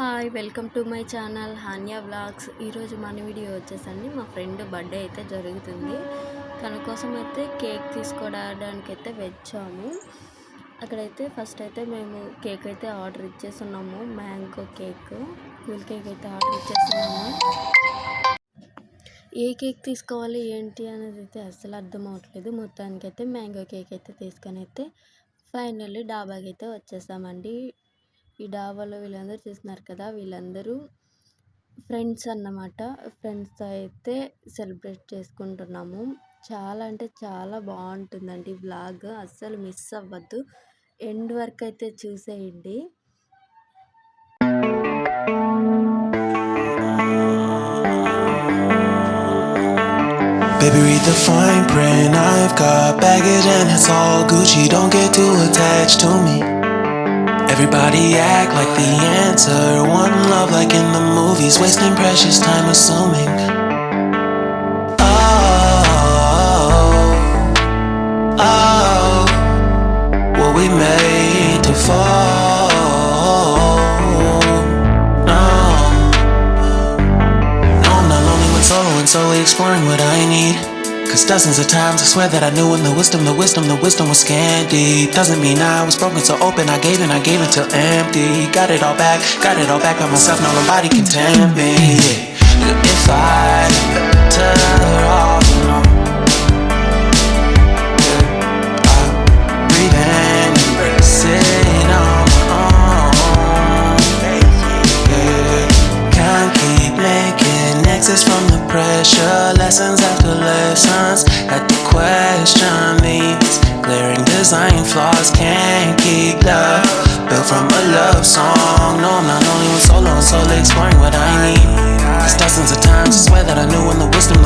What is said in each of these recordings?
Hi! Welcome to my channel Hanya vlogs. ఈరోజు మన video వచ్చేసండి మా ఫ్రెండ్ బర్త్డే అయితే జరుగుతుంది. తన కోసం అయితే కేక్ తీసుకోవడానికైతే వచ్చాము. అక్కడైతే ఫస్ట్ అయితే మేము కేక్ అయితే ఆర్డర్ ఇచ్చేస్తున్నాము. మ్యాంగో కేక్, కూల్ కేక్ అయితే ఆర్డర్ ఇచ్చేస్తున్నాము. ఏ కేక్ తీసుకోవాలి ఏంటి అనేది అయితే అస్సలు అర్థం అవ్వట్లేదు. మొత్తానికైతే మ్యాంగో కేక్ అయితే తీసుకొని అయితే ఫైనల్లీ డాబాకి అయితే వచ్చేసామండి. ఈ డాబాలో వీళ్ళందరూ చూస్తున్నారు కదా, వీళ్ళందరూ ఫ్రెండ్స్ అన్నమాట. ఫ్రెండ్స్తో అయితే సెలబ్రేట్ చేసుకుంటున్నాము. చాలా అంటే చాలా బాగుంటుందండి వ్లాగ్, అస్సలు మిస్ అవ్వద్దు. ఎండ్ వరకు అయితే చూసేయండి. Baby, read the fine print. I've got baggage and it's all Gucci. Don't get too attached to me. Everybody act like the answer. One love like in the movies. Wasting precious time assuming. Oh, oh, were we made to fall? No, no, I'm not lonely when solo and solely exploring what I need. Cause dozens of times I swear that I knew when the wisdom was scanty. Doesn't mean I was broken so open, I gave until empty. Got it all back by myself, now nobody can tempt me. If I better off alone, I'll breathe in, embrace it on my own. Can't keep making exits from the pressure. Lessons after lessons, had to question these glaring design flaws. Can't keep love built from a love song. No, I'm not only with solo and solely exploring what I need. Cause dozens of times I swear that I knew when the wisdom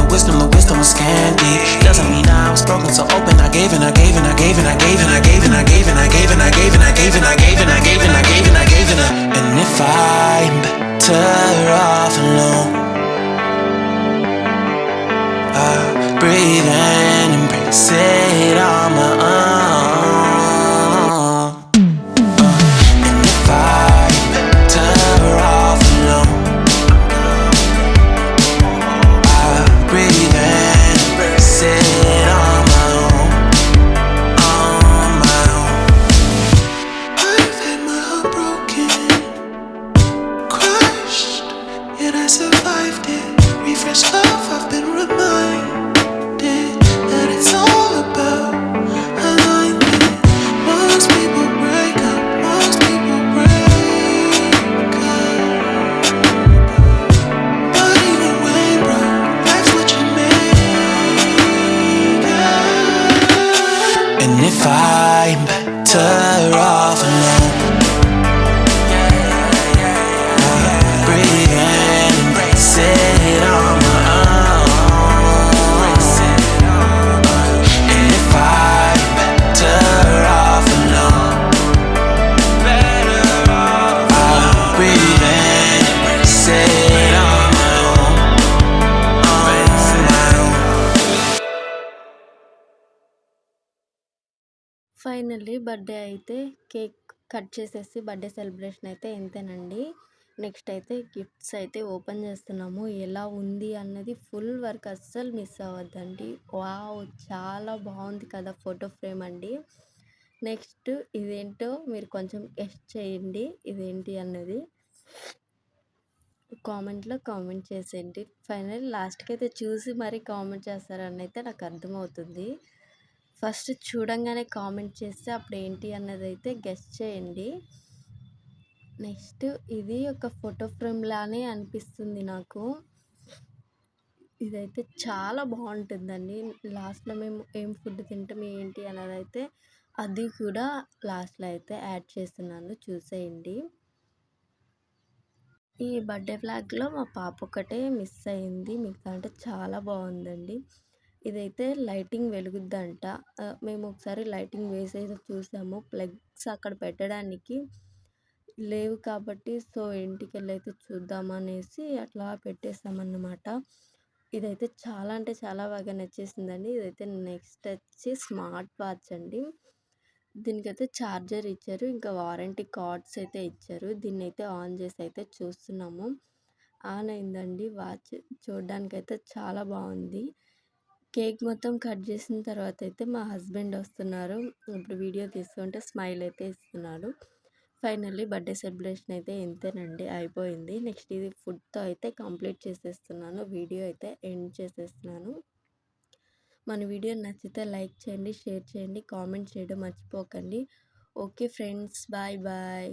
was scanty. Doesn't mean I was broken so open, I gave and I gave and I gave and I gave and I gave and I gave and I gave and I gave and I gave and I gave and I gave and I gave and I gave and I. And if I'm better off alone, breathe in, embrace it on my own. And if I'm better off alone, breathe in, embrace it on my own, on my own. I've had my heart broken, crushed, yet I survived it. Refresh love, I've been reminded that it's all about alignment. Most people break up, most people break up. But even when broke, life's what you make it. And if I'm better off alone, breathe in, embrace it on my own. And if I'm better off alone, I'll breathe in, embrace it on my own, on my own. Finally birthday అయితే cake cut చేసేసి birthday celebration అయితే ఇంతేనండి. Next అయితే gifts అయితే open చేస్తున్నాము. ఎలా ఉంది అన్నది ఫుల్ వర్క్ అస్సలు మిస్ అవ్వద్దండి. వావ్! చాలా బాగుంది కదా ఫోటో ఫ్రేమ్ అండి. నెక్స్ట్ ఇదేంటో మీరు కొంచెం గెస్ట్ చేయండి, ఇదేంటి అన్నది కామెంట్లో కామెంట్ చేసేయండి. ఫైనల్ లాస్ట్కి అయితే చూసి మరీ కామెంట్ చేస్తారని అయితే నాకు అర్థమవుతుంది. ఫస్ట్ చూడంగానే కామెంట్ చేస్తే అప్పుడు ఏంటి అన్నది అయితే గెస్ చేయండి. నెక్స్ట్ ఇది ఒక ఫోటో ఫ్రేమ్ లానే అనిపిస్తుంది నాకు. ఇదైతే చాలా బాగుంటుందండి. లాస్ట్లో మేము ఏం ఫుడ్ తింటాం ఏంటి అన్నది అయితే అది కూడా లాస్ట్లో అయితే యాడ్ చేస్తున్నాను, చూసేయండి. ఈ బర్త్డే ఫ్లాగ్లో మా పాప ఒకటే మిస్ అయింది, మిగతా అంటే చాలా బాగుందండి. ఇదైతే లైటింగ్ వెలుగుద్దంట. మేము ఒకసారి లైటింగ్ వేసేసి చూసాము, ప్లగ్స్ అక్కడ పెట్టడానికి లేవు కాబట్టి సో ఇంటికెళ్ళి అయితే చూద్దామనేసి అట్లా పెట్టేసామన్నమాట. ఇదైతే చాలా అంటే చాలా బాగా నచ్చేసిందండి. ఇదైతే నెక్స్ట్ వచ్చి స్మార్ట్ వాచ్ అండి. దీనికైతే ఛార్జర్ ఇచ్చారు. ఇంకా వారంటీ కార్డ్స్ అయితే ఇచ్చారు. దీన్నైతే ఆన్ చేసి అయితే చూస్తున్నాము. ఆన్ అయిందండి వాచ్. చూడ్డానికైతే చాలా బాగుంది. కేక్ మొత్తం కట్ చేసిన తర్వాత అయితే మా హస్బెండ్ వస్తున్నారు. ఇప్పుడు వీడియో తీస్తుంటే స్మైల్ అయితే ఇస్తున్నాడు. ఫైనల్లీ బర్త్డే సెలబ్రేషన్ అయితే ఇంతేనండి, అయిపోయింది. నెక్స్ట్ ఇది ఫుడ్తో అయితే కంప్లీట్ చేసేస్తున్నాను. వీడియో అయితే ఎండ్ చేసేస్తున్నాను. మన వీడియో నచ్చితే లైక్ చేయండి, షేర్ చేయండి, కామెంట్ చేయడం మర్చిపోకండి. Okay friends, bye bye.